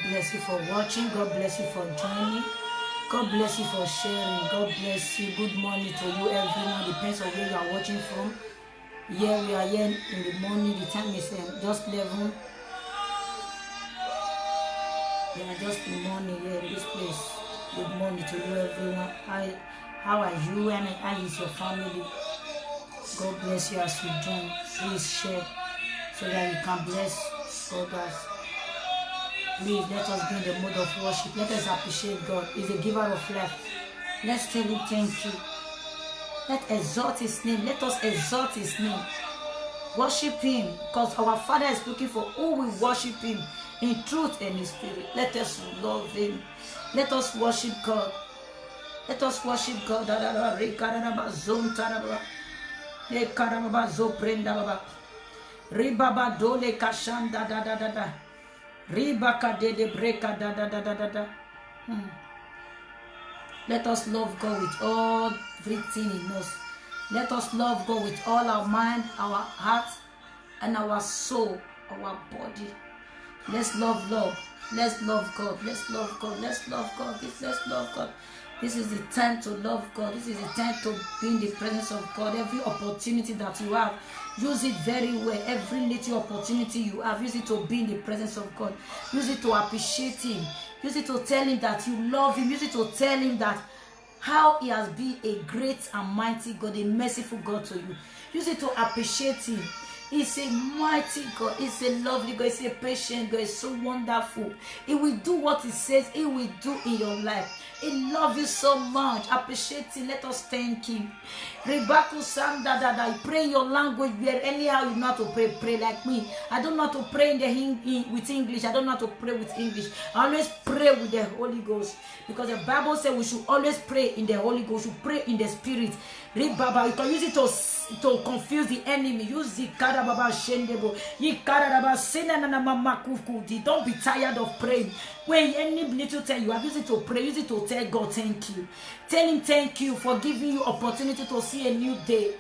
bless you for watching. God bless you for joining. God bless you for sharing. God bless you. Good morning to you, everyone. Depends on where you are watching from. Here we are here in the morning. The time is just 11. Yeah, just the morning here in this place. Good morning to you, everyone. How are you? And how is your family? God bless you as you join. Please share so that you can bless others. Please let us be in the mood of worship. Let us appreciate God. He's a giver of life. Let's tell him thank you. Let's exalt his name. Let us exalt his name. Worship him, because our Father is looking for who will worship him in truth and in spirit. Let us love him. Let us worship God. Let us worship God. Ribaba dole kashanda da da da da. Ribaka de de breka da da da da da da. Let us love God with all everything in us. Let us love God with all our mind, our heart, and our soul, our body. Let's love Lord. Let's love God. Let's love God. Let's love God. Let's love God. This is the time to love God. This is the time to be in the presence of God. Every opportunity that you have, use it very well. Every little opportunity you have, use it to be in the presence of God. Use it to appreciate him. Use it to tell him that you love him. Use it to tell him that how he has been a great and mighty God, a merciful God to you. Use it to appreciate him. He's a mighty God. He's a lovely God. He's a patient God. He's so wonderful. He will do what he says he will do in your life. He loves you so much. Appreciate him. Let us thank him. Rebaku Sanda Dada. Pray your language where anyhow you know how to pray. Pray like me. I don't know how to pray with English. I don't know how to pray with English. I always pray with the Holy Ghost. Because the Bible says we should always pray in the Holy Ghost. We should pray in the Spirit. Read Baba. You can use it to confuse the enemy. Use the Karababa Shendebo. Don't be tired of praying. When any little time you have, use it to pray. Use it to tell God thank you. Tell him thank you for giving you opportunity to see a new day.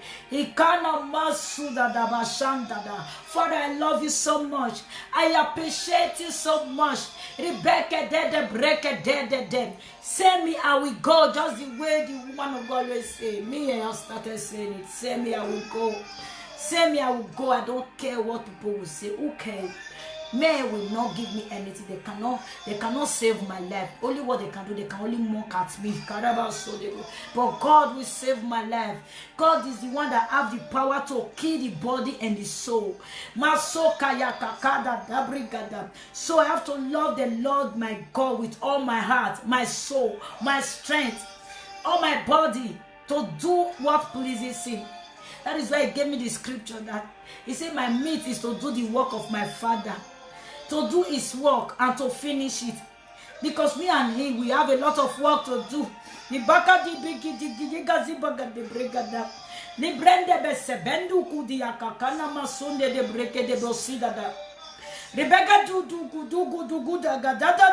Father, I love you so much. I appreciate you so much. Rebecca dead. Say me, I will go just the way the woman of God always say. Me, I started saying it. Say me, I will go. Say me, I will go. I don't care what people will say. Who cares? Men will not give me anything. They cannot save my life. Only what they can do, they can only mock at me. But God will save my life. God is the one that have the power to kill the body and the soul. So I have to love the Lord my God with all my heart, my soul, my strength, all my body, to do what pleases him. That is why he gave me the scripture that he said my meat is to do the work of my Father, to do his work and to finish it. Because me and him, we have a lot of work to do. Rebecca do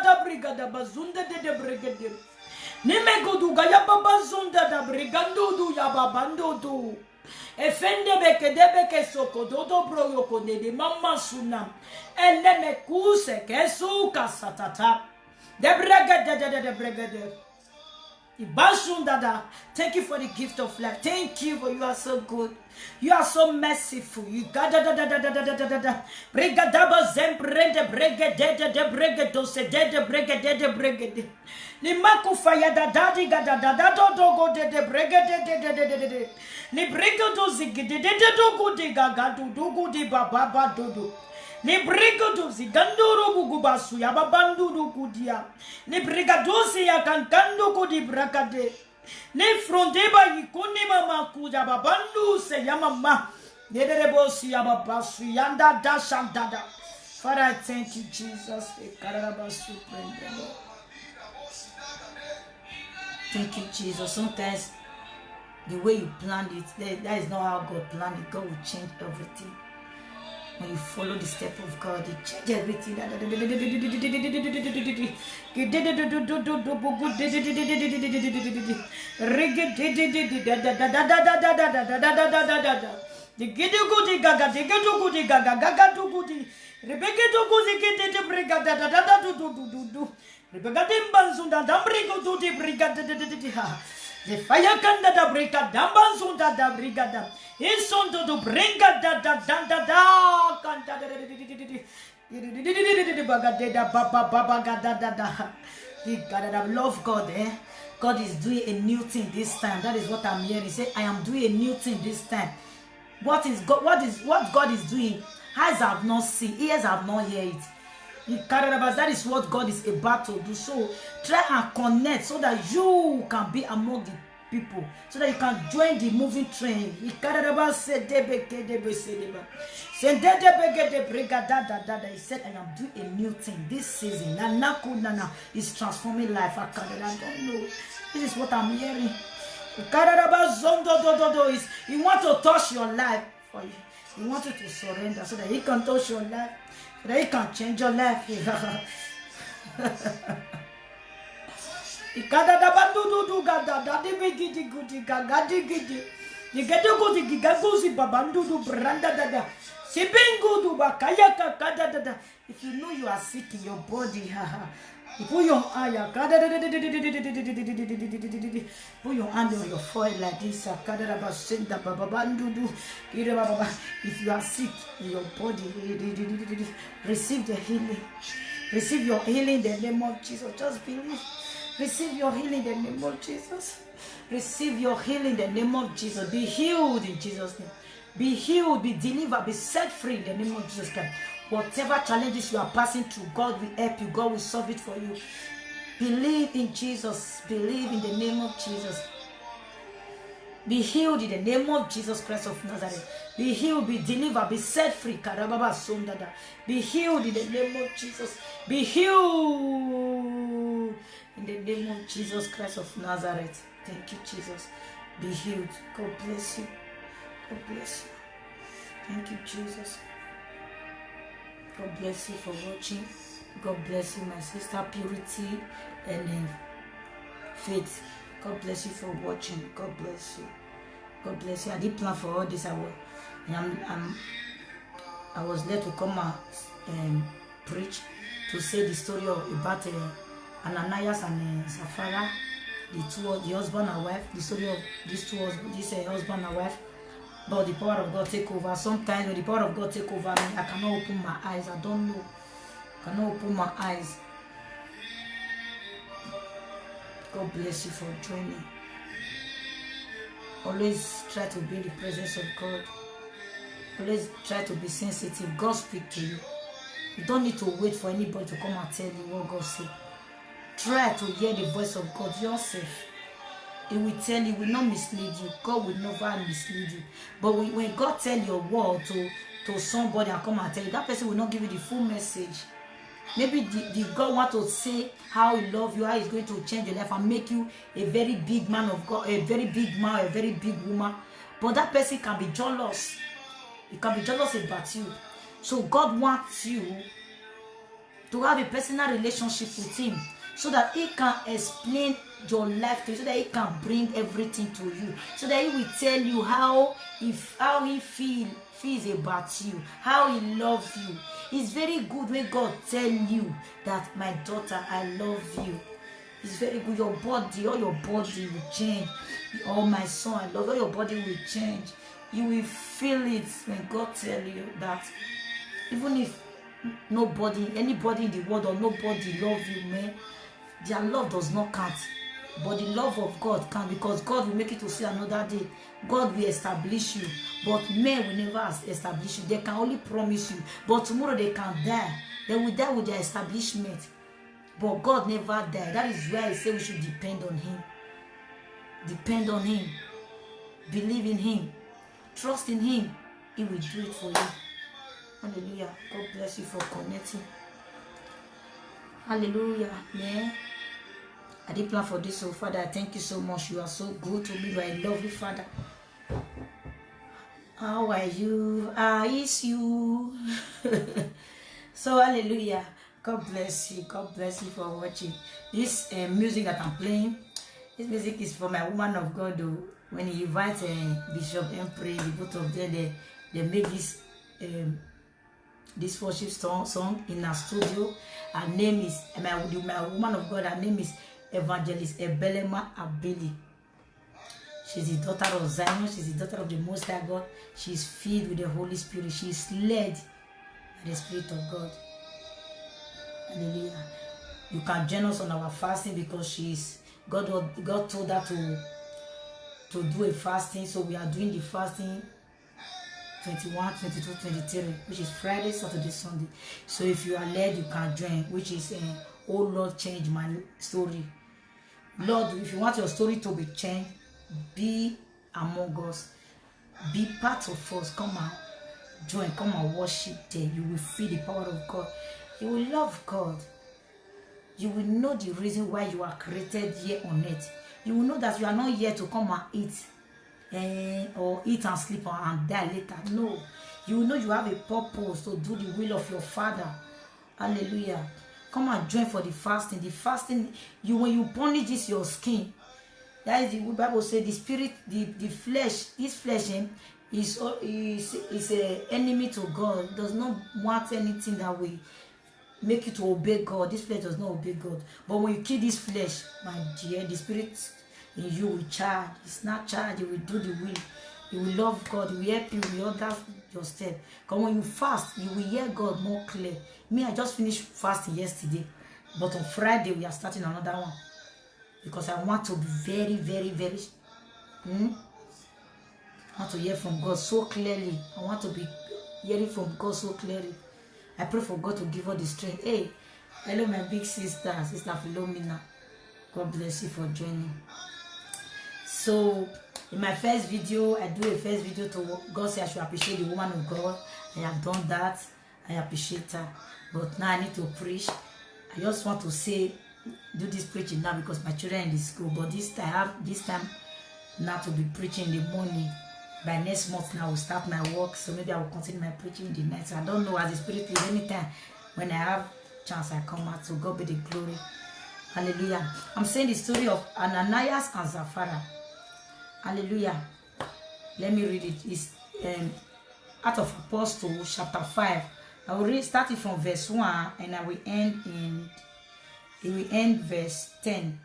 da brigada bazunda de brigade. Nimego do gaya babazunda da brigando do yababando do. Efende beke debeke soko dodo bro yoko de mama suna. Elle me kuse kesu kasatata. De brigade. Thank you for the gift of life. Thank you for you are so good. You are so merciful. You got Brigadaba zembrede brigade de brigado se de brigade. Limaku faya da dadi gada da dogo de brigade. Ni brigado zigide de dogo de gagadu dogo de baba dodo. Ni brigado zigandoro bugubasu ya babandu dukudia. Ni brigadosi ya kankando kudi brakade. Ni frondeba yikuni mama kuja babandu se ya mama. Nederebosi ya babasu yanda da shandada. Father, I thank you, Jesus. Thank you, Jesus. Sometimes the way you planned it, that is not how God planned it. God will change everything. When you follow the step of God, it changes everything. The Gidigudi Gaga, the Gedugudi Gaga, Gaga to Gudi, Rebecca to Gudi, get the brigada, da do. Rebecca Dimbanzunda, Dambrigo to the brigada, the fire canda da briga, Dambanzunda da brigada, his son to bring da canta, he gotta love God, eh? God is doing a new thing this time. That is what I'm hearing. He said, I am doing a new thing this time. What God is doing, eyes have not seen, ears have not heard it. That is what God is about to do. So try and connect so that you can be among the people, so that you can join the moving train. He said, I am doing a new thing this season. Nana is transforming life. I don't know. This is what I'm hearing. He wants to touch your life for you. He wants you to surrender so that he can touch your life, so that he can change your life. If you know you are sick in your body, you put your hand on your forehead like this. If you are sick in your body, receive the healing. Receive your healing in the name of Jesus. Just believe. Receive your healing in the name of Jesus. Receive your healing in the name of Jesus. Be healed in Jesus' name. Be healed, be delivered, be set free in the name of Jesus Christ. Whatever challenges you are passing through, God will help you. God will solve it for you. Believe in Jesus. Believe in the name of Jesus. Be healed in the name of Jesus Christ of Nazareth. Be healed, be delivered, be set free. Be healed in the name of Jesus. Be healed in the name of Jesus Christ of Nazareth. Thank you, Jesus. Be healed. God bless you. God bless you. Thank you, Jesus. God bless you for watching. God bless you, my sister Purity and Faith. God bless you for watching. God bless you. God bless you. I did plan for all this. I was led to come and preach, to say the story about Ananias and Sapphira, the husband and wife, the story of these husband and wife. But the power of God take over. Sometimes when the power of God take over me, I cannot open my eyes. I don't know. I cannot open my eyes. God bless you for joining. Always try to be in the presence of God. Always try to be sensitive. God speak to you. You don't need to wait for anybody to come and tell you what God said. Try to hear the voice of God yourself. He will tell you, will not mislead you. God will never mislead you. But when God tell your word to somebody and come and tell you, that person will not give you the full message. Maybe the God want to say how he loves you, how he's going to change your life and make you a very big man of God, a very big man, a very big woman. But that person can be jealous. He can be jealous about you. So God wants you to have a personal relationship with him, so that he can explain your life to you, so that he can bring everything to you, so that he will tell you how he feels about you, how he loves you. It's very good when God tell you that, my daughter, I love you. It's very good. Your body, all your body will change. Oh, my son, I love you. All your body will change. You will feel it when God tell you that. Even if anybody in the world or nobody love you, man, their love does not count. But the love of God can, because God will make it to see another day. God will establish you. But men will never establish you. They can only promise you. But tomorrow they can die. They will die with their establishment. But God never died. That is why I say we should depend on him. Depend on him. Believe in him. Trust in him. He will do it for you. Hallelujah. God bless you for connecting. Hallelujah. Man. I did plan for this, so Father, I thank you so much. You are so good to me. You are a lovely Father. How are you? Is you. So hallelujah. God bless you. God bless you for watching. This music that I'm playing, this music is for my woman of God, though. when he invites Bishop Empire, the both of them, they make this worship song in her studio. Her name is my woman of God. Her name is Evangelist Ebelema Abeli. She's the daughter of Zion. She's the daughter of the Most High God. She's filled with the Holy Spirit. She's led by the Spirit of God. Hallelujah. You can join us on our fasting because God told her to do a fasting. So we are doing the fasting 21, 22, 23, which is Friday, Saturday, Sunday. So if you are led, you can join, which is oh Lord, change my story. Lord, if you want your story to be changed, be among us, be part of us. Come and join, come and worship there. You will feel the power of God. You will love God. You will know the reason why you are created here on earth. You will know that you are not here to come and eat or eat and sleep and die later. No. You will know you have a purpose to do the will of your Father. Hallelujah. Come and join for the fasting. The fasting, when you punish this your skin, that is the Bible says the spirit, the flesh, this flesh is an enemy to God. It does not want anything that will make you to obey God. This flesh does not obey God. But when you kill this flesh, my dear, the spirit in you will charge. It's not charge. It will do the will. You will love God. It will help you. You will order your step. Because when you fast, you will hear God more clear. Me, I just finished fasting yesterday. But on Friday, we are starting another one. Because I want to be very, very, very... I want to hear from God so clearly. I want to be hearing from God so clearly. I pray for God to give her the strength. Hey, hello my big sister, Sister Philomena. God bless you for joining. So, in my first video, I do a first video to God say I should appreciate the woman of God. I have done that. I appreciate her. But now I need to preach. I just want to say, do this preaching now because my children are in the school. But this time, I have this time now to be preaching in the morning. By next month now I will start my work, so maybe I will continue my preaching in the night. So I don't know, as the Spirit leads. Anytime when I have chance I come out. So God be the glory. Hallelujah. I'm saying the story of Ananias and Sapphira. Hallelujah. Let me read it. It's Acts of Apostles chapter 5. I will read starting from verse 1 and I will end verse 10.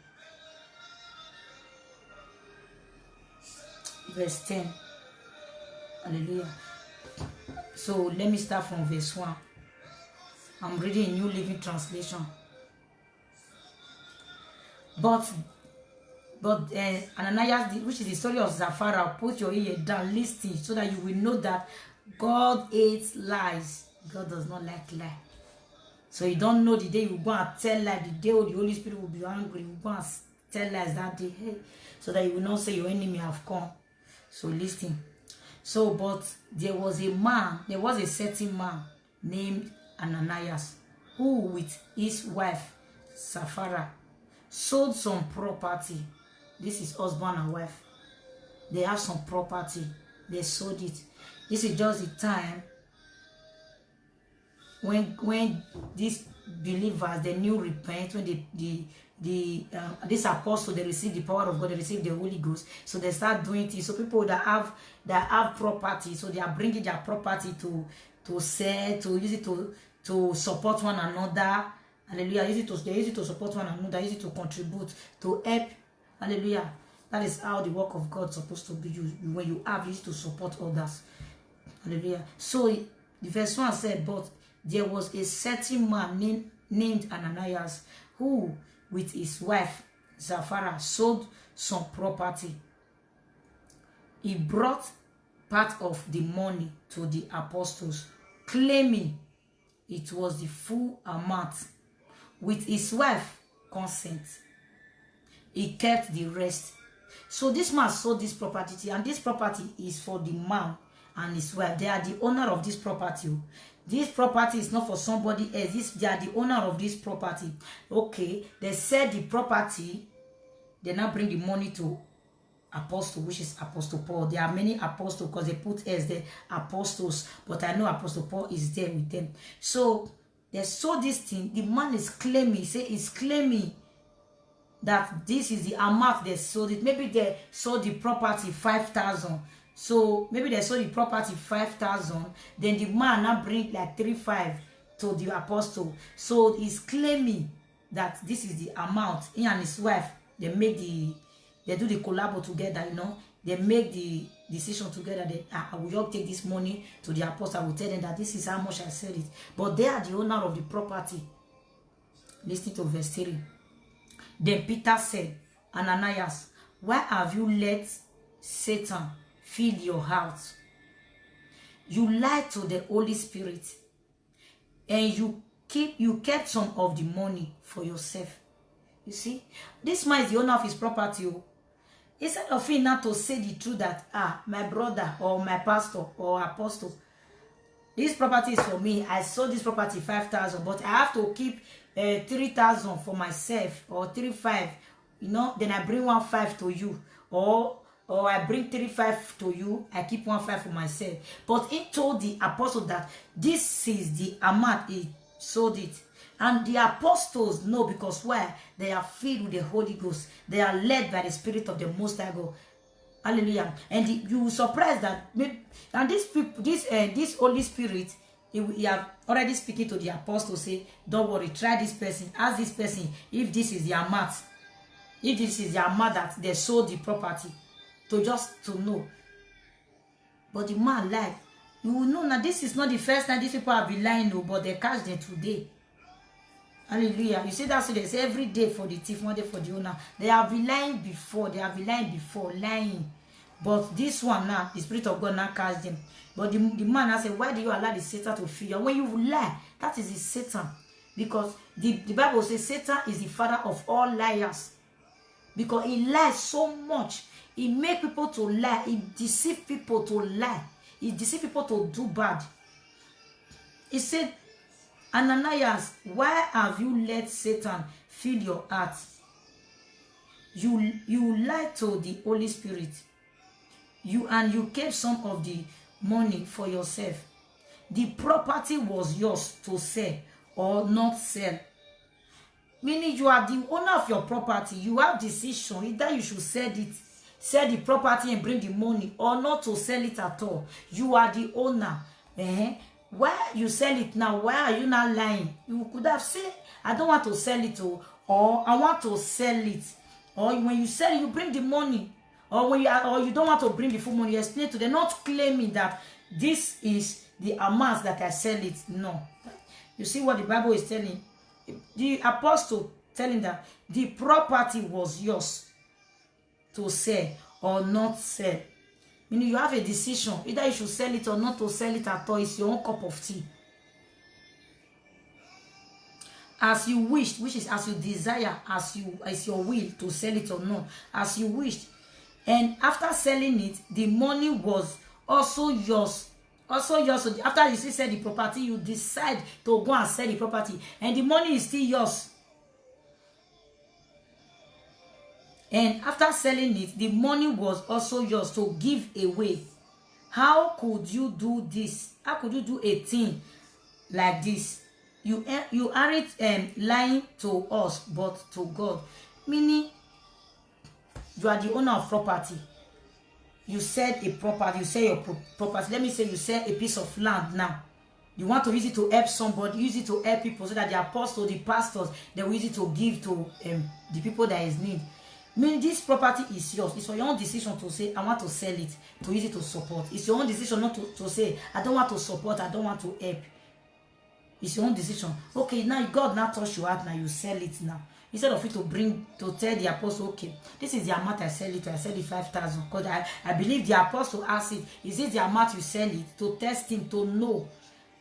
Verse 10. Hallelujah. So let me start from verse 1. I'm reading a New Living Translation. But Ananias, which is the story of Sapphira, put your ear down, listen, so that you will know that God hates lies. God does not like lies. So you don't know the day you go and tell lies, the day the Holy Spirit will be angry. You go and tell lies that day, hey, so that you will not say your enemy have come. So listen. So, but there was a certain man named Ananias, who with his wife Sapphira sold some property. This is husband and wife. They have some property. They sold it. This is just the time when these believers, the new repent, when this apostle, they receive the power of God, they receive the Holy Ghost, so they start doing things. So people that have property, so they are bringing their property to sell, to use it to support one another. Hallelujah. They use it to support one another, use it to contribute, to help. Hallelujah. That is how the work of God is supposed to be used. When you have, use it to support others. Hallelujah. So the verse 1 said, but there was a certain man named Ananias, who with his wife Sapphira sold some property. He brought part of the money to the apostles, claiming it was the full amount. With his wife consent, he kept the rest. So this man sold this property, and this property is for the man and his wife. They are the owner of this property. This property is not for somebody else. They are the owner of this property. Okay, they sell the property. They now bring the money to apostle, which is Apostle Paul. There are many apostles because they put as the apostles, but I know Apostle Paul is there with them. So they sold this thing. The man is claiming. Say he's claiming that this is the amount they sold it. Maybe they sold the property 5,000. So maybe they sold the property 5,000. Then the man now bring like 3,500 to the apostle. So he's claiming that this is the amount. He and his wife, they do the collabo together, you know. They make the decision together that I will all take this money to the apostle. I will tell them that this is how much I sell it. But they are the owner of the property. Listen to verse 3. Then Peter said, Ananias, why have you let Satan fill your heart? You lied to the Holy Spirit, and you kept some of the money for yourself. You see, this man is the owner of his property. Instead of him not to say the truth that my brother or my pastor or apostle, this property is for me. I sold this property 5,000, but I have to keep 3,000 for myself, or 3,500. You know, then I bring 1,500 to you, or I bring 3,500 to you. I keep 1,500 for myself. But he told the apostle that this is the amount he sold it. And the apostles know, because why? They are filled with the Holy Ghost. They are led by the Spirit of the Most High God. Hallelujah. And you will surprise that. And this Holy Spirit, he have already speaking to the apostles, say, don't worry, try this person. Ask this person if this is the amount. If this is the amount that they sold the property. To know. But the man lied. You will know now, this is not the first time these people have been lying, no, but they catch them today. Hallelujah. You see, that's what they say, every day for the thief, one day for the owner. They have been lying before. Lying. But this one now, the Spirit of God now catch them. But the man now said, why do you allow the Satan to fear? When you lie, that is the Satan. Because the Bible says Satan is the father of all liars. Because he lies so much. He make people to lie. He deceive people to lie. He deceive people to do bad. He said, Ananias, why have you let Satan fill your heart? You lied to the Holy Spirit. You kept some of the money for yourself. The property was yours to sell or not sell. Meaning you are the owner of your property. You have decision. Either you should sell the property and bring the money, or not to sell it at all. You are the owner. Why you sell it now? Why are you not lying? You could have said, I don't want to sell it, or I want to sell it. Or when you sell it, you bring the money. Or you don't want to bring the full money, you explain to them, not claiming that this is the amount that I sell it. No. You see what the Bible is telling? The apostle telling that the property was yours to sell or not sell. Meaning you have a decision. Either you should sell it or not to sell it at all. It's your own cup of tea. As you wished, which is as you desire, as your will to sell it or not. As you wished. And after selling it, the money was also yours. Also yours. So after you sell the property, you decide to go and sell the property. And the money is still yours. And after selling it, the money was also yours to give away. How could you do this? How could you do a thing like this? You aren't lying to us, but to God. Meaning, you are the owner of property. You sell a property. You sell your property. Let me say you sell a piece of land now. You want to use it to help somebody. Use it to help people so that the apostles, the pastors, they will use it to give to the people that is need. Meaning this property is yours. It's for your own decision to say, I want to sell it, to use it to support. It's your own decision not to say, I don't want to support, I don't want to help. It's your own decision. Okay, now God now touch your heart, now you sell it now. Instead of you to tell the apostle, okay, this is the amount I sell it to. I sell it 5,000. Because I believe the apostle asked it, is it the amount you sell it? To test him, to know.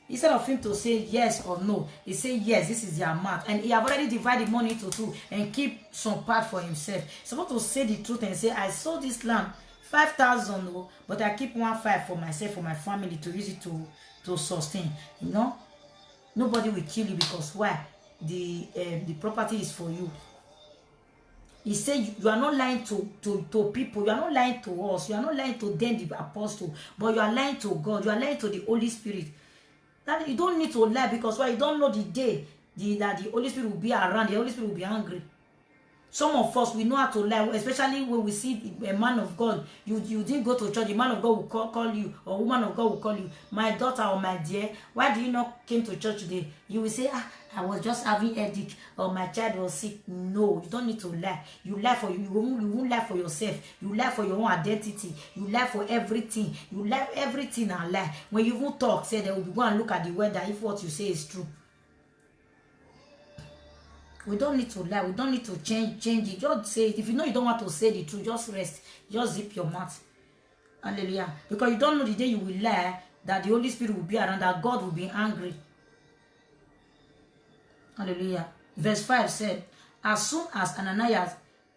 Instead of him to say yes or no, he say yes, this is the amount. And he have already divided money into two and keep some part for himself. He's supposed to say the truth and say, I sold this land 5,000, but I keep 1,500 for myself, for my family, to use it to sustain. You know, nobody will kill you because why? The property is for you. He said you are not lying to people. You are not lying to us. You are not lying to them, the apostle, but you are lying to God. You are lying to the Holy Spirit. That you don't need to lie, because why? You don't know the day that the Holy Spirit will be around. The Holy Spirit will be angry. Some of us, we know how to lie, especially when we see a man of God. You didn't go to church, a man of God will call you, or woman of God will call you, my daughter or my dear, why do you not came to church today? You will say, I was just having headache, or my child was sick. No, you don't need to lie. You lie for you won't lie for yourself. You lie for your own identity. You lie for everything. You lie everything and lie. When you even talk, say they will go and look at the weather if what you say is true. We don't need to lie. We don't need to change it. Just say it. If you know you don't want to say the truth, just rest. Just zip your mouth. Hallelujah. Because you don't know the day you will lie, that the Holy Spirit will be around, that God will be angry. Hallelujah. Verse 5 said, as soon as Ananias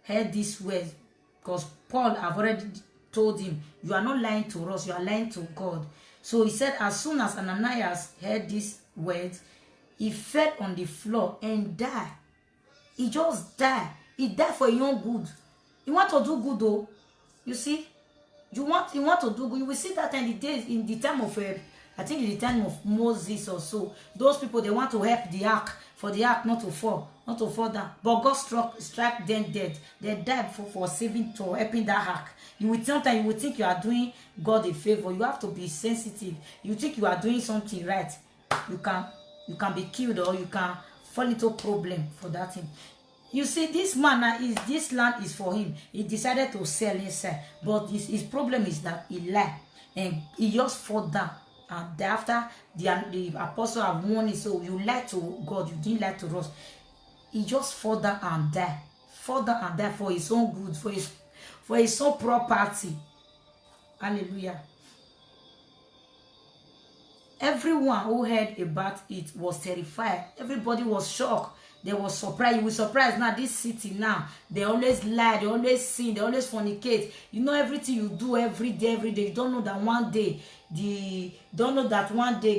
heard these words, because Paul have already told him, you are not lying to us, you are lying to God. So he said, as soon as Ananias heard these words, he fell on the floor and died. He just died. He died for your own good. You want to do good though. You see? You want to do good. You will see that in the time of I think in the time of Moses or so, those people, they want to help the ark, for the ark not to fall down. But God struck them dead. They died for saving, to helping that ark. Sometimes you will think you are doing God a favor. You have to be sensitive. You think you are doing something right. You can be killed, or you can fall into problem for that thing. You see, this man this land is for him. He decided to sell inside, but his problem is that he lied and he just fall down. And after the apostle have warned him, so you lied to God, you didn't lie to us. He just fall down and die. Fall down and die for his own good, for his own property. Hallelujah. Everyone who heard about it was terrified. Everybody was shocked. They were surprised. You were surprised now. This city now, they always lie, they always sin, they always fornicate. You know everything you do every day. You don't know that one day,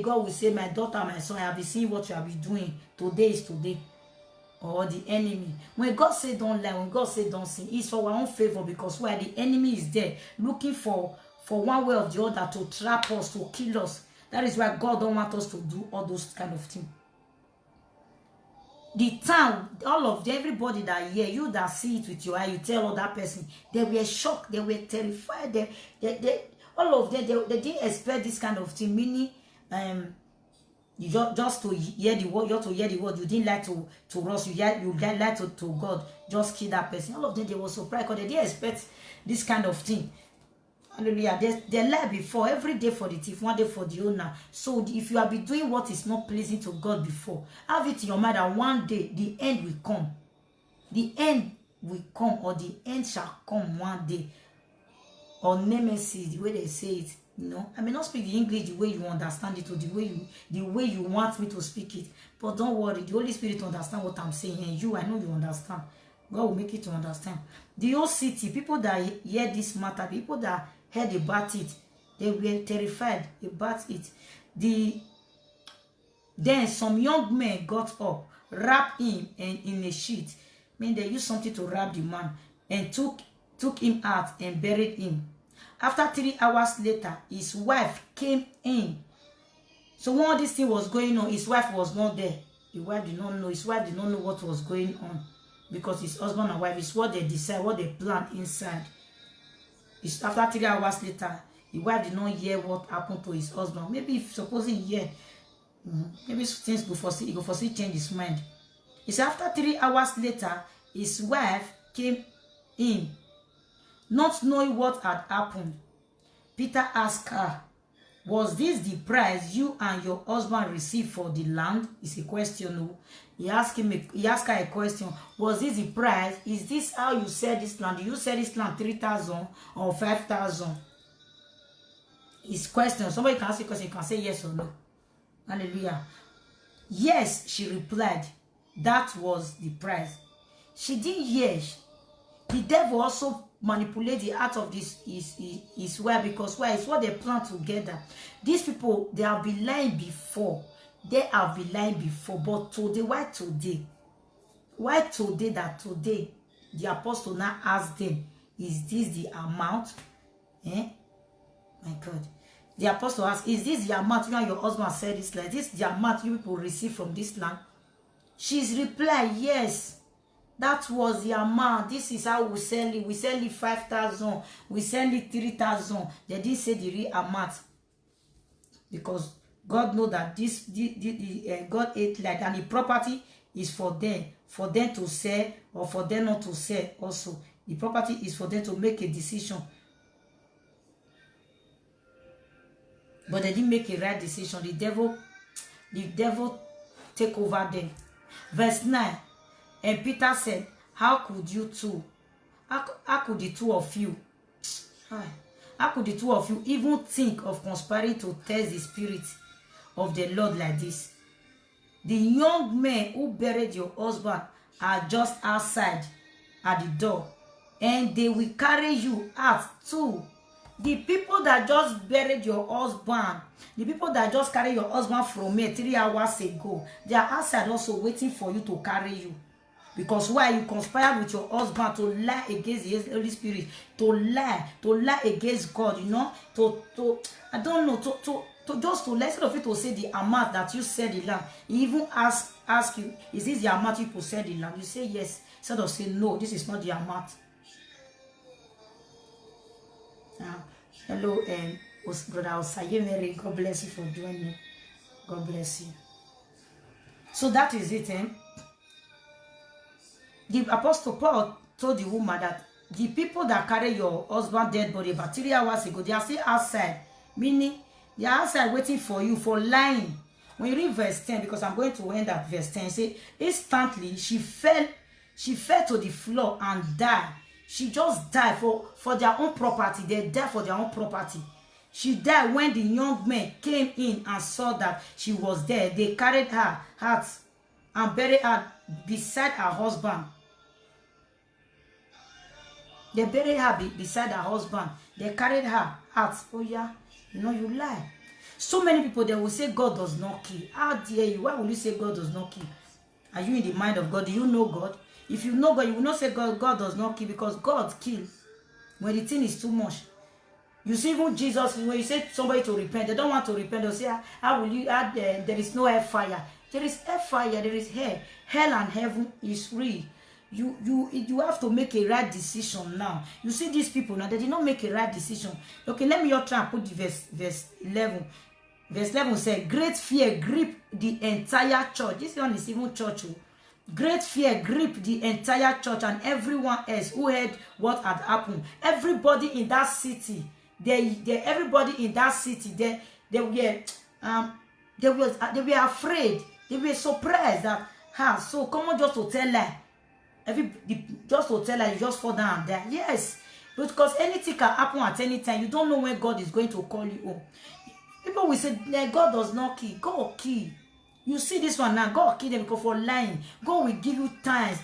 God will say, my daughter, my son, I have been seeing what you have been doing. Today is today. Or the enemy. When God say don't lie, when God say don't sin, it's for our own favor, because why? The enemy is there looking for one way or the other to trap us, to kill us. That is why God don't want us to do all those kind of things. The town, everybody that hear, you that see it with your eye, you tell other person, they were shocked, they were terrified. All of them, they didn't expect this kind of thing. Meaning, you just to hear the word, you have to hear the word. You didn't lie to us, you lie to God. Just kill that person. All of them, they were surprised because they didn't expect this kind of thing. Hallelujah. They lie before, every day for the thief, one day for the owner. So if you have been doing what is not pleasing to God before, have it in your mind that one day the end will come. The end will come, or the end shall come one day. Or nemesis, the way they say it. You know, I may not speak the English the way you understand it, or the way you want me to speak it. But don't worry, the Holy Spirit understand what I'm saying, and I know you understand. God will make you to understand. The whole city, people that hear this matter, people that heard about it, they were terrified about it. Then some young men got up, wrapped him in a sheet. I mean, they used something to wrap the man, and took him out and buried him. After 3 hours later, his wife came in. So when all this thing was going on, his wife was not there. The wife did not know. His wife did not know what was going on, because his husband and wife is what they decide, what they plan inside. After 3 hours later, the wife did not hear what happened to his husband. Maybe if supposing he maybe things go foresee change his mind. He said after 3 hours later, his wife came in, not knowing what had happened. Peter asked her, was this the price you and your husband received for the land? It's a question. He asked her a question. Was this the price? Is this how you sell this land? Do you sell this land 3,000 or 5,000? His question. Somebody can ask a question. You can say yes or no. Hallelujah. Yes, she replied. That was the price. She didn't hear. The devil also manipulate the heart of this is where, because why? It's what they plan together. These people, they have been lying before. They have been lying before. But today, why today? Why today that today the apostle now asked them, is this the amount? My God. The apostle asked, is this the amount you and your husband said this land? Is this the amount you people receive from this land? She's replied, yes. That was the amount. This is how we sell it. We sell it 5,000. We sell it 3,000. They didn't say the real amount. Because God know that God ate like, and the property is for them to sell or for them not to sell also. The property is for them to make a decision. But they didn't make a right decision. The devil take over them. Verse 9. And Peter said, how could you two? How could the two of you? How could the two of you even think of conspiring to test the spirit of the Lord like this? The young men who buried your husband are just outside at the door, and they will carry you out too. The people that just buried your husband, the people that just carried your husband from me 3 hours ago, they are outside also waiting for you to carry you. Because why? You conspired with your husband to lie against the Holy Spirit, to lie against God, you know, I don't know, to just to instead of it to say the amount that you said the land. He even ask you, is this the amount you possess the land? You say yes. Instead of saying no, this is not the amount. Hello, brother Osaye Mary. God bless you for joining. God bless you. So that is it, The Apostle Paul told the woman that the people that carry your husband dead body about 3 hours ago, they are still outside. Meaning, they are outside waiting for you for lying. When you read verse 10, because I'm going to end at verse 10, say, instantly she fell to the floor and died. She just died for their own property. They died for their own property. She died when the young men came in and saw that she was dead. They carried her out and buried her beside her husband. They buried her beside her husband. They carried her out. Oh yeah, you know, you lie. So many people, they will say God does not kill. How dare you? Why will you say God does not kill? Are you in the mind of God? Do you know God? If you know God, you will not say God does not kill, because God kills when the thing is too much. You see, even Jesus, when you say somebody to repent, they don't want to repent. They'll say, how will you add, there is no hellfire. There is hellfire, there is hell. Hell and heaven is real. You have to make a right decision now. You see these people now, they did not make a right decision. Okay, let me just try and put the verse 11. Verse 11 says, great fear gripped the entire church. This one is even church. Great fear gripped the entire church and everyone else who heard what had happened. Everybody in that city, everybody in that city, they were afraid. They were surprised that, so come on, just to tell her. Just to tell her, you just fall down there. Yes, because anything can happen at any time. You don't know when God is going to call you home. People will say, God does not kill. God kill. You see this one now, God kill them because for lying. God will give you chance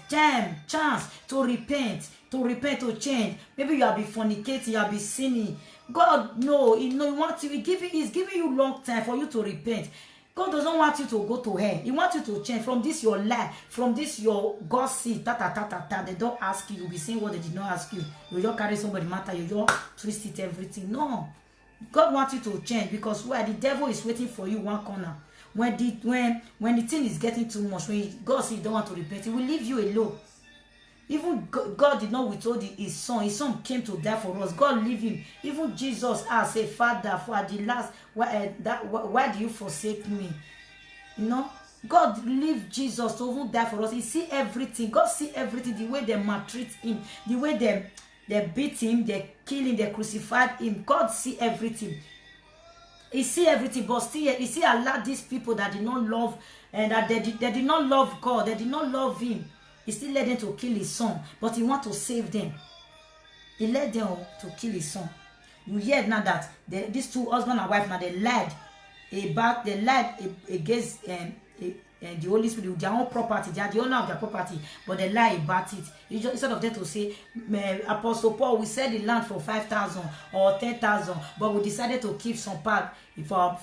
to repent, to change. Maybe you have been fornicating, you have been sinning. God, no, he wants you. He's giving you long time for you to repent. God doesn't want you to go to hell. He wants you to change from this your lie, from this your gossip, They don't ask you. You'll be saying what they did not ask you. You just carry somebody matter. You just twist it everything. No. God wants you to change, because where the devil is waiting for you one corner. When the thing is getting too much, when God says you don't want to repent, he will leave you alone. Even God did not withhold his son. His son came to die for us. God leave him. Even Jesus asked, say, Father, for the last, why do you forsake me? You know, God leave Jesus to even die for us. He see everything. God see everything. The way they maltreat him, the way they beat him, they kill him, they crucified him. God see everything. He see everything, but still he still allowed these people that did not love, and that they did not love God, they did not love him. He still led them to kill his son, but he want to save them. He led them to kill his son. You hear now that these two husband and wife now they lied against the Holy Spirit, their own property. They are the owner of their property, but they lie about it. Instead of them to say, Apostle Paul, we sell the land for 5,000 or 10,000, but we decided to keep some part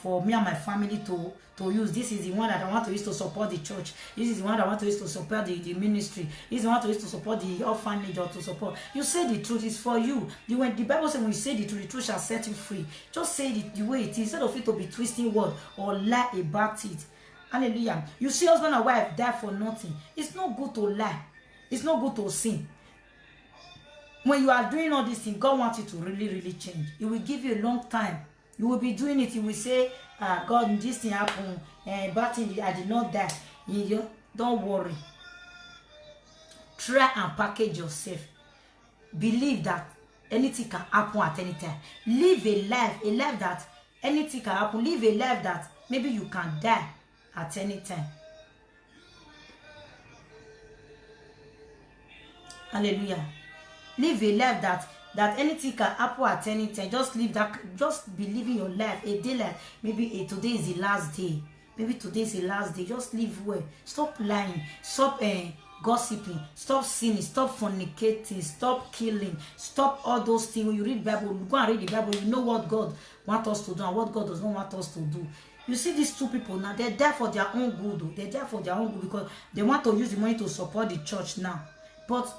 for me and my family to use. This is the one that I want to use to support the church. This is the one that I want to use to support the ministry. This is the one to use to support the orphanage or to support. You say the truth is for you. The Bible says when you say the truth shall set you free. Just say it the way it is, instead of it to be twisting word or lie about it. Hallelujah. You see husband and wife die for nothing. It's not good to lie. It's not good to sin. When you are doing all these things, God wants you to really, really change. It will give you a long time. You will be doing it. You will say, God, this thing happened, but I did not die. Don't worry. Try and package yourself. Believe that anything can happen at any time. Live a life that anything can happen. Live a life that maybe you can die at any time. Hallelujah. Live a life that anything can happen at any time. Just live that. Just be living your life a day like maybe today is the last day. Maybe today is the last day. Just live well. Stop lying. Stop gossiping. Stop sinning. Stop fornicating. Stop killing. Stop all those things. When you read the Bible, go and read the Bible. You know what God wants us to do and what God does not want us to do. You see these two people now, they're there for their own good. They're there for their own good because they want to use the money to support the church now. But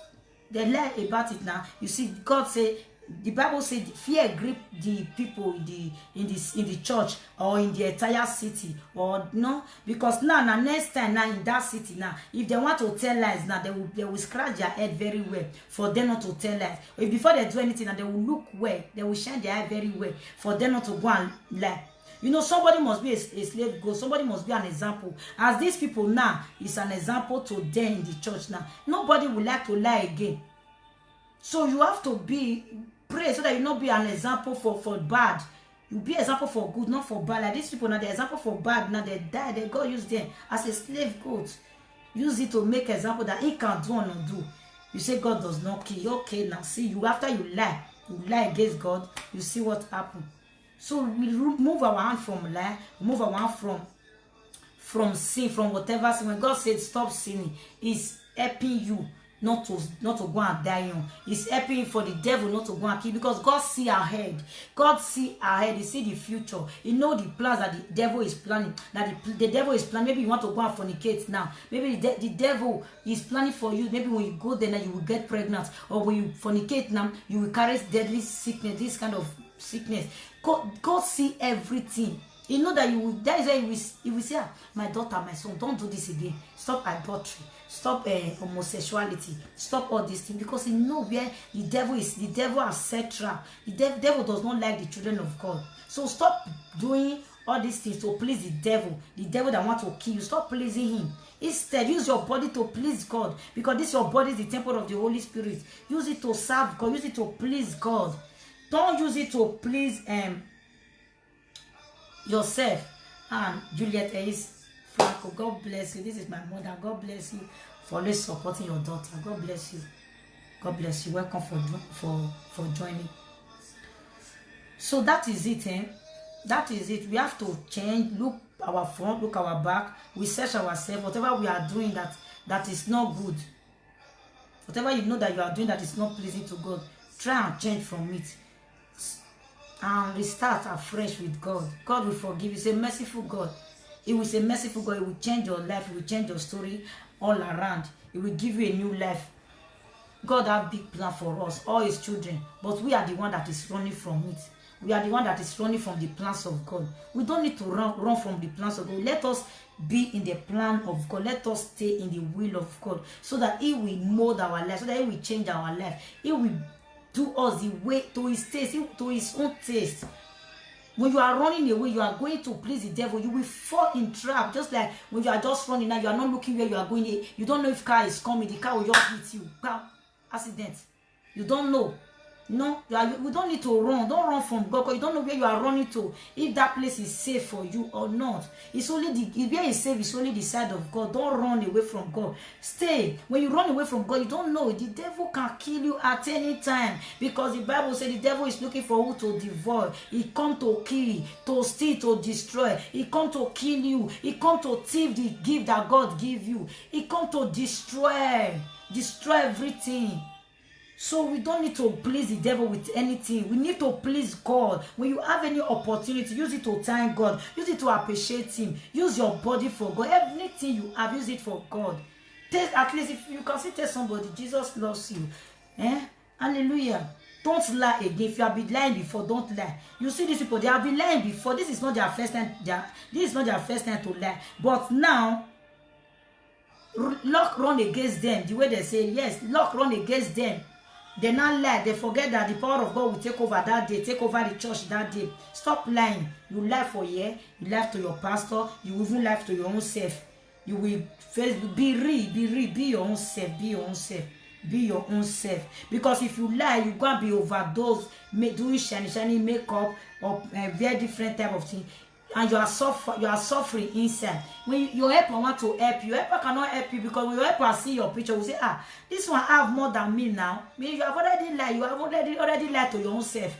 they lie about it now. You see, God say, the Bible said, fear grip the people in the church or in the entire city, or no, because now next time now in that city now, if they want to tell lies now, they will scratch their head very well for them not to tell lies. If before they do anything, now they will look well, they will shine their eye very well for them not to go and lie. You know, somebody must be a slave girl. Somebody must be an example. As these people now is an example to them in the church now. Nobody will like to lie again. So you have to pray so that you not be an example for bad. You be example for good, not for bad. Like these people now, they're example for bad. Now they die. They God use them as a slave goat. Use it to make example that he can do or not do. You say God does not kill. Okay, now see you after you lie against God. You see what happened. So we remove our hand from lie, remove our hand from sin, from whatever sin. When God said stop sinning, He's helping you not to go and die young. He's helping for the devil not to go and kill, because God see ahead. God see ahead. He see the future. He know the plans that the devil is planning. That the devil is planning. Maybe you want to go and fornicate now. Maybe the devil is planning for you. Maybe when you go there now, you will get pregnant. Or when you fornicate now, you will carry deadly sickness, this kind of sickness. God see everything. He know that you will. That is why he will say, my daughter, my son, don't do this again. Stop adultery. Stop homosexuality. Stop all these things, because he know where the devil is. The devil has set trap. The devil does not like the children of God. So stop doing all these things to please the devil. The devil that wants to kill you. Stop pleasing him. Instead, use your body to please God, because this your body is the temple of the Holy Spirit. Use it to serve God. Use it to please God. Don't use it to please yourself. And Juliet is Franco, God bless you. This is my mother. God bless you for always supporting your daughter. God bless you. God bless you. Welcome for joining. So that is it. That is it. We have to change. Look our front, look our back. We search ourselves. Whatever we are doing that is not good. Whatever you know that you are doing that is not pleasing to God, try and change from it. And restart afresh with God. God will forgive you. He's a merciful God. He will say merciful God. He will change your life. He will change your story all around. He will give you a new life. God has a big plan for us, all his children. But we are the one that is running from it. We are the one that is running from the plans of God. We don't need to run from the plans of God. Let us be in the plan of God. Let us stay in the will of God, so that he will mold our life, so that he will change our life. He will do us the way to his taste, to his own taste. When you are running away, you are going to please the devil. You will fall in trap. Just like when you are just running now, you are not looking where you are going. You don't know if car is coming. The car will just hit you. Bam, accident. You don't know. No, we don't need to run. Don't run from God, because you don't know where you are running to. If that place is safe for you or not. It's only where it's safe is only the side of God. Don't run away from God. Stay. When you run away from God, you don't know. The devil can kill you at any time, because the Bible says the devil is looking for who to devour. He come to kill, to steal, to destroy. He come to kill you. He come to thief the gift that God give you. He come to destroy everything. So we don't need to please the devil with anything. We need to please God. When you have any opportunity, use it to thank God. Use it to appreciate him. Use your body for God. Everything you have, use it for God. At least if you can say, tell somebody, Jesus loves you. Hallelujah. Don't lie again. If you have been lying before, don't lie. You see these people, they have been lying before. This is not their first time. This is not their first time to lie. But now, luck run against them. The way they say, yes, luck run against them. They not lie. They forget that the power of God will take over that day, take over the church that day. Stop lying. You lie for a year, you lie to your pastor, you even lie to your own self. You will face, be real, be your own self, be your own self, be your own self. Because if you lie, you're going to be overdosed, doing shiny makeup or very different type of thing. And you are suffering inside. When your helper want to help you, your helper cannot help you, because when your helper see your picture, will say, ah, this one have more than me now. Meaning you have already lied. You have already lied to your own self.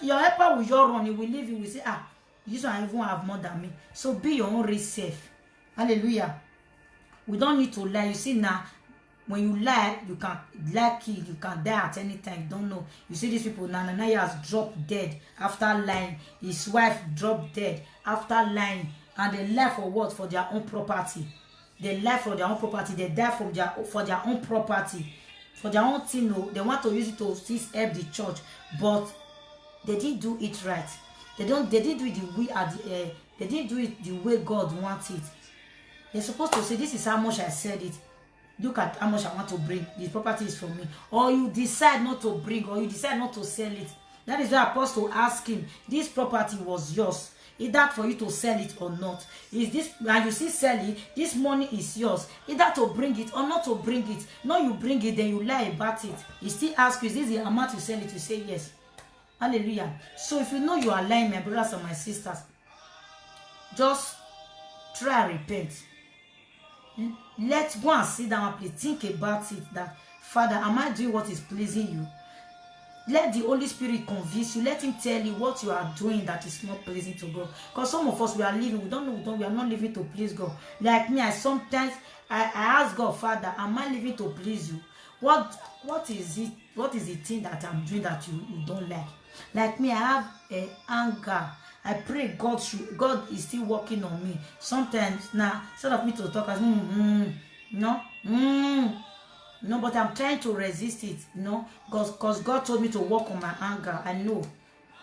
Your helper will just run. He will leave you. Will say, ah, this one even have more than me. So be your own real self. Hallelujah. We don't need to lie. You see now, when you lie, you can kill, you can die at any time. You don't know. You see these people, Naya has dropped dead after lying. His wife dropped dead after lying. And they lie for what? For their own property. They lie for their own property. They die for their own property. For their own thing, no, they want to use it to help the church. But they didn't do it right. They didn't do it the way they didn't do it the way God wants it. They're supposed to say, this is how much I said it. Look at how much I want to bring. This property is for me. Or you decide not to bring, or you decide not to sell it. That is why Apostle asked him, this property was yours. Is that for you to sell it or not? Is this, and you see sell it, this money is yours. Either to bring it or not to bring it. No, you bring it, then you lie about it. He still asks you, is this the amount you sell it? You say yes. Hallelujah. So if you know you are lying, my brothers and my sisters, just try and repent. Let's go and sit down and please think about it, that Father, am I doing what is pleasing you? Let the Holy Spirit convince you. Let him tell you what you are doing that is not pleasing to God. Because some of us, we are living, we are not living to please God. Like me, I sometimes ask God, Father, am I living to please you? What is it? What is the thing that I'm doing that you don't like? Like me, I have anger. I pray God is still working on me. Sometimes now, instead of me to talk as no, but I'm trying to resist it, because God told me to work on my anger. I know.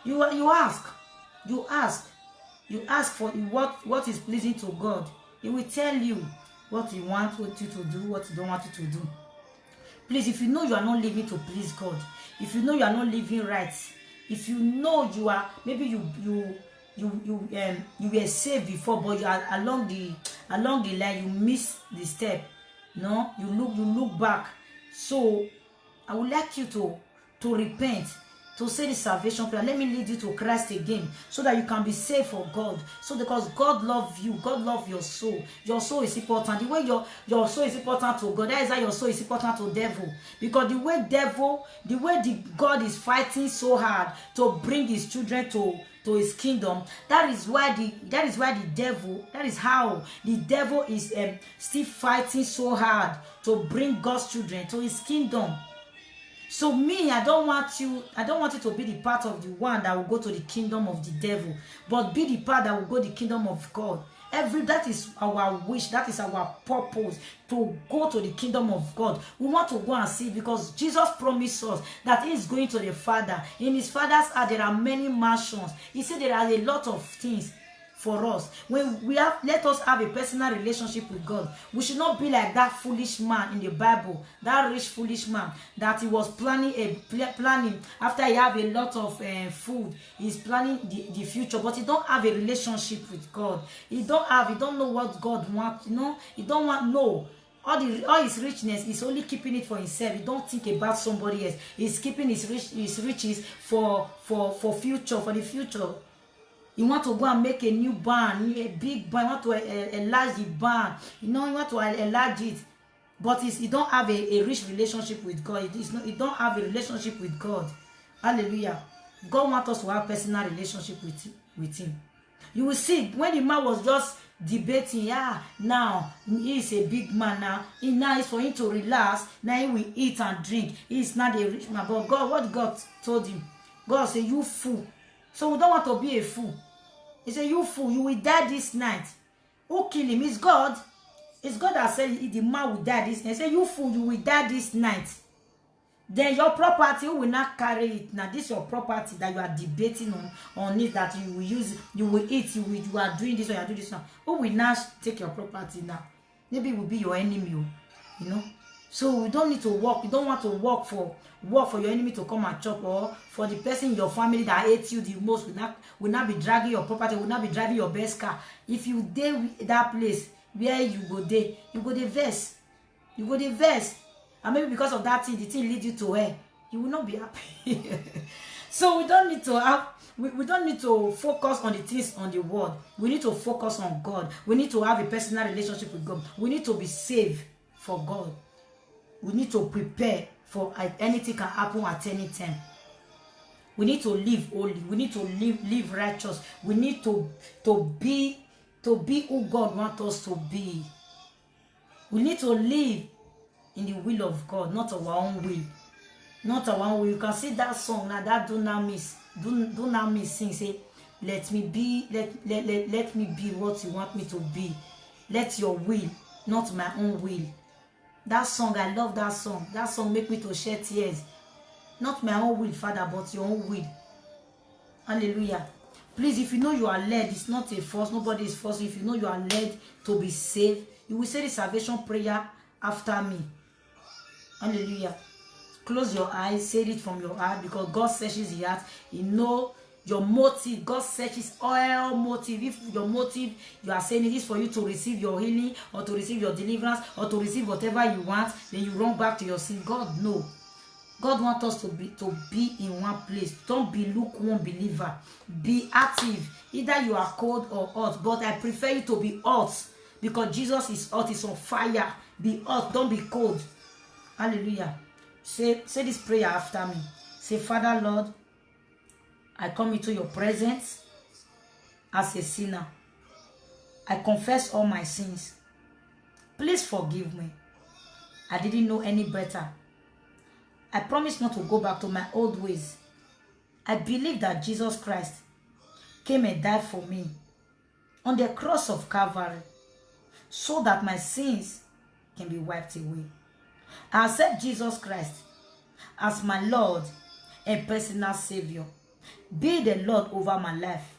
You ask for what is pleasing to God. He will tell you what he wants you to do, what he don't want you to do. Please, if you know you are not living to please God, if you know you are not living right, if you know you are, maybe you were saved before, but you are along the line, you miss the step. No, you look back. So I would like you to repent, to say the salvation prayer. Let me lead you to Christ again, so that you can be saved for God. So because God loves you, God loves your soul. Your soul is important. The way your soul is important to God, that is how your soul is important to the devil. Because the way the God is fighting so hard to bring his children to his kingdom, that is how the devil is still fighting so hard to bring God's children to his kingdom. So me, I don't want you to be the part of the one that will go to the kingdom of the devil, but be the part that will go to the kingdom of God. That is our wish, that is our purpose, to go to the kingdom of God. We want to go and see, because Jesus promised us that he is going to the Father. In his Father's house there are many mansions. He said there are a lot of things for us. When let us have a personal relationship with God. We should not be like that foolish man in the Bible, that rich foolish man that he was planning after he have a lot of food. He's planning the future, but he don't have a relationship with God. He don't know what God wants. He don't want all his richness is only keeping it for himself. He don't think about somebody else. He's keeping his riches for the future. You want to go and make a new barn, a big barn. You want to enlarge the barn. You want to enlarge it. But you don't have a rich relationship with God. You don't have a relationship with God. Hallelujah. God wants us to have a personal relationship with him. You will see, when the man was just debating, now he is a big man now. Now it's for him to relax. Now he will eat and drink. He is not a rich man. But God, what God told him? God said, you fool. So we don't want to be a fool. He said, you fool, you will die this night. Who killed him? It's God. It's God that said the man will die this night. He said, you fool, you will die this night. Then your property, who will not carry it? Now this is your property that you are debating on it, that you will use, you will eat, you are doing this or you are doing this now. Who will not take your property now? maybe it will be your enemy, you know. So we don't need to work. You don't want to work for your enemy to come and chop, or for the person in your family that hates you the most will not be dragging your property, will not be driving your best car. If you dey that place where you go dey vex. You go dey vex. And maybe because of that thing, the thing lead you to hell. You will not be happy. So we don't need to have, we don't need to focus on the things on the world. We need to focus on God. We need to have a personal relationship with God. We need to be saved for God. We need to prepare for anything can happen at any time. We need to live holy. We need to live righteous. We need to be who God wants us to be. We need to live in the will of God, not our own will. Not our own will. You can see that song now, that do not miss sing, say, let me be what you want me to be. Let your will, not my own will. That song, I love that song. That song make me to shed tears. Not my own will, Father, but your own will. Hallelujah. Please, if you know you are led, it's not a force. Nobody is forced. If you know you are led to be saved, you will say the salvation prayer after me. Hallelujah. Close your eyes. Say it from your heart, because God searches the heart. He knows your motive. God searches all motive. If your motive, you are saying it is for you to receive your healing, or to receive your deliverance, or to receive whatever you want, then you run back to your sin. God knows. God wants us to be in one place. Don't be lukewarm believer. Be active. Either you are cold or hot, but I prefer you to be hot, because Jesus is hot. He's on fire. Be hot. Don't be cold. Hallelujah. Say this prayer after me. Say, Father, Lord, I come into your presence as a sinner. I confess all my sins. Please forgive me. I didn't know any better. I promise not to go back to my old ways. I believe that Jesus Christ came and died for me on the cross of Calvary, so that my sins can be wiped away. I accept Jesus Christ as my Lord and personal Savior. Be the Lord over my life.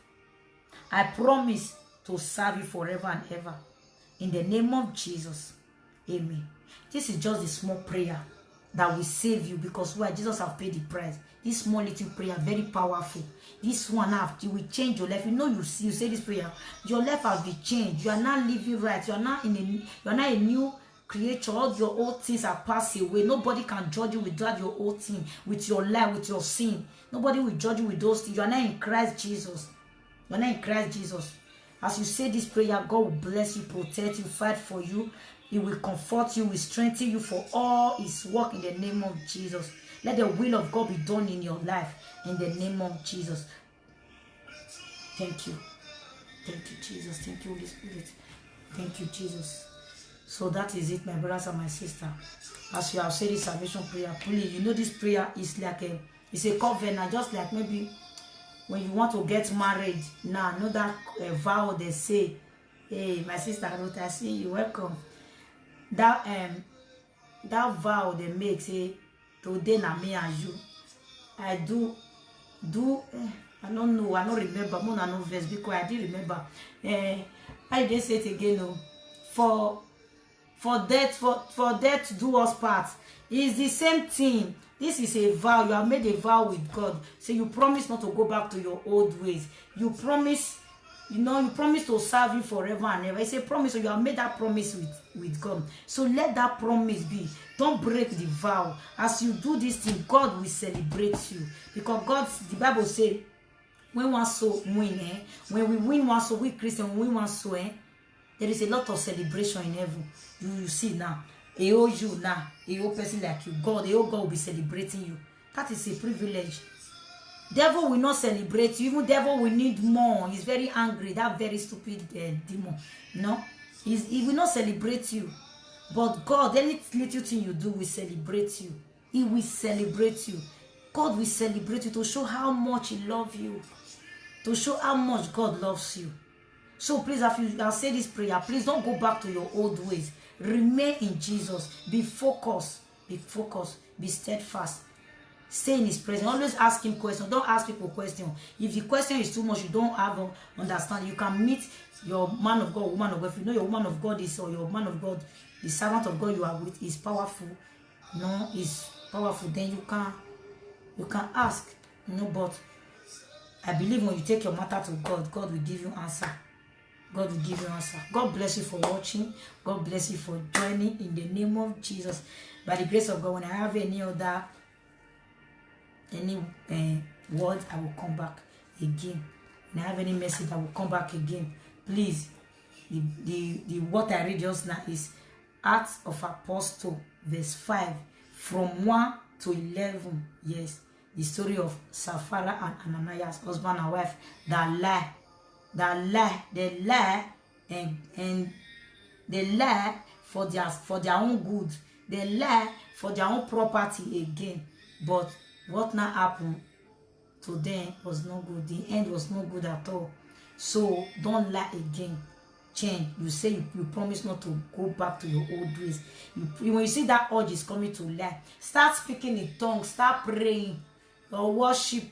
I promise to serve you forever and ever. In the name of Jesus. Amen. This is just a small prayer that will save you, because why? Jesus have paid the price. This small little prayer, very powerful. This one it will change your life. You know, you say this prayer, your life has been changed. You are not living right. You are not a new creature. All your old things are passed away. Nobody can judge you with that your old thing, with your life, with your sin. Nobody will judge you with those things. You are not in Christ Jesus. You are not in Christ Jesus. As you say this prayer, God will bless you, protect you, fight for you. He will comfort you, will strengthen you for all his work in the name of Jesus. Let the will of God be done in your life in the name of Jesus. Thank you. Thank you, Jesus. Thank you, Holy Spirit. Thank you, Jesus. So that is it, my brothers and my sisters. As you have said this salvation prayer, please, you know this prayer is like it's a covenant, just like maybe when you want to get married. Now, know that vow they say, hey, my sister Ruth, I see you, welcome. That vow they make, say, today na me and you. I don't know, I don't remember, more than no verse, because I did remember. I did say it again, no. For death do us part. It's the same thing. This is a vow. You have made a vow with God. So you promise not to go back to your old ways. You promise, you promise to serve you forever and ever. It's a promise. So you have made that promise with God. So let that promise be. Don't break the vow. As you do this thing, God will celebrate you. Because the Bible says, when one soul win, when we win one soul, we Christians win one soul, there is a lot of celebration in heaven. You see now. A whole you now, a whole person like you, God, a whole God will be celebrating you. That is a privilege. Devil will not celebrate you. Even devil will need more. He's very angry. That very stupid demon. No, he will not celebrate you. But God, any little thing you do will celebrate you. He will celebrate you. God will celebrate you to show how much he loves you. To show how much God loves you. So please, after you say this prayer, please don't go back to your old ways. Remain in Jesus. Be focused. Be focused. Be steadfast. Stay in his presence. Always ask him questions. Don't ask people questions. If the question is too much, you don't have understand. You can meet your man of God, woman of God. If you know your woman of God is, or your man of God, the servant of God you are with is powerful, is powerful, then you can ask, but I believe when you take your matter to God, God will give you answer. God will give you answer. God bless you for watching. God bless you for joining in the name of Jesus. By the grace of God, when I have any word, I will come back again. When I have any message, I will come back again. Please, the what I read just now is Acts of Apostle, verse 5, from 1 to 11. Yes, the story of Sapphira and Ananias, husband and wife, they lie and they lie for their own good. They lie for their own property again. But what now happened to them was no good. The end was no good at all. So don't lie again. Change. You say you promise not to go back to your old ways. When you see that urge is coming to lie, start speaking in tongues, start praying or worship.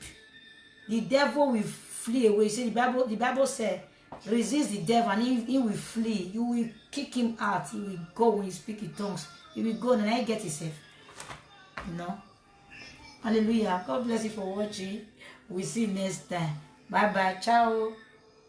The devil will flee away. You see, the Bible said, resist the devil and he will flee. You will kick him out. He will go when you speak in tongues. He will go and I get himself. Hallelujah. God bless you for watching. We'll see you next time. Bye bye. Ciao.